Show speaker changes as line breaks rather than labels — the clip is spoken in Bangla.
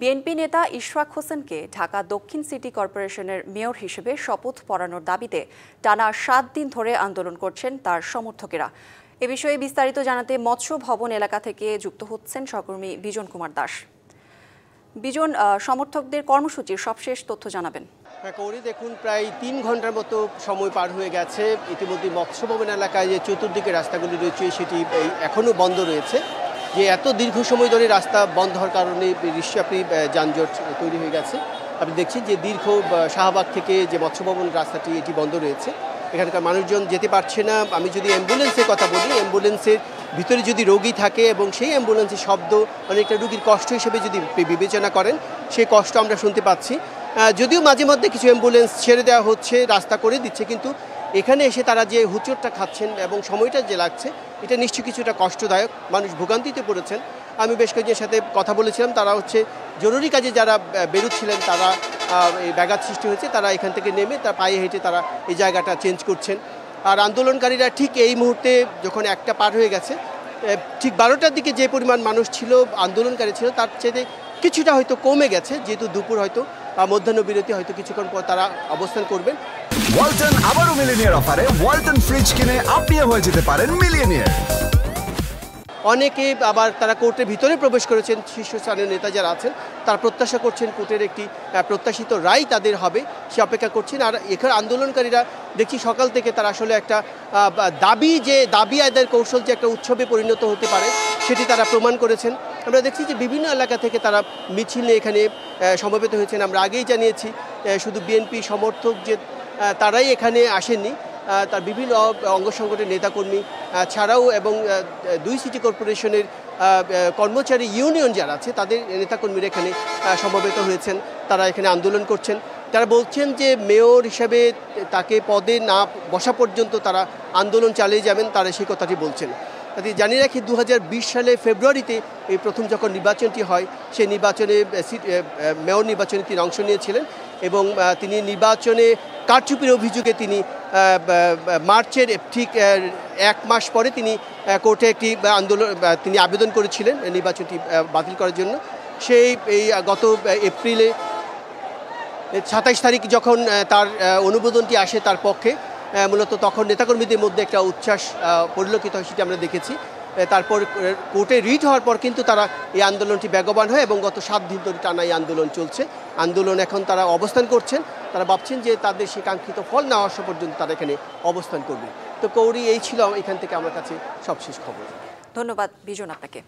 বিএনপি নেতা ইশরাক হোসেনকে ঢাকা দক্ষিণ সিটি কর্পোরেশনের মেয়র হিসেবে শপথ পড়ানোর দাবিতে টানা ৭ দিন ধরে আন্দোলন করছেন তার সমর্থকেরা। এ বিষয়ে বিস্তারিত জানাতে মৎস্য ভবন এলাকা থেকে যুক্ত হচ্ছেন সহকর্মী বিজন কুমার দাস। বিজন, সমর্থকদের কর্মসূচির সবশেষ তথ্য জানাবেন।
কৌরি, দেখুন প্রায় ৩ ঘন্টার মতো সময় পার হয়ে গেছে। ইতিমধ্যে মৎস্য ভবন এলাকায় যে চতুর্দিকে রাস্তাগুলি রয়েছে সেটি এখনও বন্ধ রয়েছে। যে এত দীর্ঘ সময় ধরে রাস্তা বন্ধ হওয়ার কারণে বিশ্বব্যাপী যানজট তৈরি হয়ে গেছে। আপনি দেখছেন যে দীর্ঘ শাহবাগ থেকে যে মৎস্য ভবন রাস্তাটি এটি বন্ধ রয়েছে, এখানকার মানুষজন যেতে পারছে না। আমি যদি অ্যাম্বুলেন্সের কথা বলি, অ্যাম্বুলেন্সের ভিতরে যদি রোগী থাকে এবং সেই অ্যাম্বুলেন্সের শব্দ অনেকটা রোগীর কষ্ট হিসেবে যদি বিবেচনা করেন, সেই কষ্ট আমরা শুনতে পাচ্ছি। যদিও মাঝে মধ্যে কিছু অ্যাম্বুলেন্স ছেড়ে দেওয়া হচ্ছে, রাস্তা করে দিচ্ছে, কিন্তু এখানে এসে তারা যে হুচটটা খাচ্ছেন এবং সময়টা যে লাগছে, এটা নিশ্চয়ই কিছুটা কষ্টদায়ক। মানুষ ভোগান্তিতে পড়েছেন। আমি বেশ কয়েকজনের সাথে কথা বলেছিলাম, তারা হচ্ছে জরুরি কাজে যারা বেরোচ্ছিলেন, তারা এই ব্যাঘাত সৃষ্টি হয়েছে, তারা এখান থেকে নেমে তার পায়ে হেঁটে তারা এই জায়গাটা চেঞ্জ করছেন। আর আন্দোলনকারীরা ঠিক এই মুহূর্তে যখন একটা পার হয়ে গেছে, ঠিক 12টার দিকে যে পরিমাণ মানুষ ছিল, আন্দোলনকারী ছিল, তার চেয়ে কিছুটা হয়তো কমে গেছে, যেহেতু দুপুর হয়তো মধ্যাহ্ন বিরতি, হয়তো কিছুক্ষণ পর তারা অবস্থান করবেন।
ওয়ালটন আবারও মিলিয়নিয়ার অফারে ওয়ালটন ফ্রিজ কিনে আপনিও হয়ে যেতে পারেন মিলিয়নিয়ার।
অনেকে আবার তারা কোর্টের ভিতরে প্রবেশ করেছেন। শীর্ষস্থানীয় নেতা যারা আছেন তারা প্রত্যাশা করছেন কোর্টের একটি প্রত্যাশিত রায় তাদের হবে, সে অপেক্ষা করছেন। আর এখানে আন্দোলনকারীরা দেখছি সকাল থেকে তারা আসলে একটা দাবি আদায়ের কৌশল যে একটা উৎসবে পরিণত হতে পারে, সেটি তারা প্রমাণ করেছেন। আমরা দেখছি যে বিভিন্ন এলাকা থেকে তারা মিছিল নিয়ে এখানে সমবেত হয়েছেন। আমরা আগেই জানিয়েছি শুধু বিএনপি সমর্থক যে তারাই এখানে আসেননি, তার বিভিন্ন অঙ্গ সংগঠনের নেতাকর্মী ছাড়াও এবং 2 সিটি কর্পোরেশনের কর্মচারী ইউনিয়ন যারা আছে তাদের নেতাকর্মীরা এখানে সমবেত হয়েছেন। তারা এখানে আন্দোলন করছেন। তারা বলছেন যে মেয়র হিসাবে তাকে পদে না বসা পর্যন্ত তারা আন্দোলন চালিয়ে যাবেন, তারা সেই কথাটি বলছেন। জানিয়ে রাখি 2020 সালে ফেব্রুয়ারিতে এই প্রথম যখন নির্বাচনটি হয়, সেই নির্বাচনে মেয়র নির্বাচনে তিনি অংশ নিয়েছিলেন এবং তিনি নির্বাচনে কারচুপির অভিযোগে তিনি মার্চের ঠিক 1 মাস পরে তিনি কোর্টে একটি তিনি আবেদন করেছিলেন নির্বাচনটি বাতিল করার জন্য। এই গত এপ্রিলে 27 তারিখ যখন তার অনুমোদনটি আসে তার পক্ষে, মূলত তখন নেতাকর্মীদের মধ্যে একটা উচ্ছ্বাস পরিলক্ষিত হয়, সেটি আমরা দেখেছি। তারপর কোর্টে রিট হওয়ার পর কিন্তু তারা এই আন্দোলনটি বেগবান হয় এবং গত 7 দিন ধরে টানা এই আন্দোলন চলছে। আন্দোলন এখন তারা অবস্থান করছেন, তারা ভাবছেন যে তাদের সেই কাঙ্ক্ষিত ফল না আসা পর্যন্ত তারা এখানে অবস্থান করবে। তো কৌরি, এই ছিল এখান থেকে আমার কাছে সবশেষ খবর।
ধন্যবাদ বিজন আপনাকে।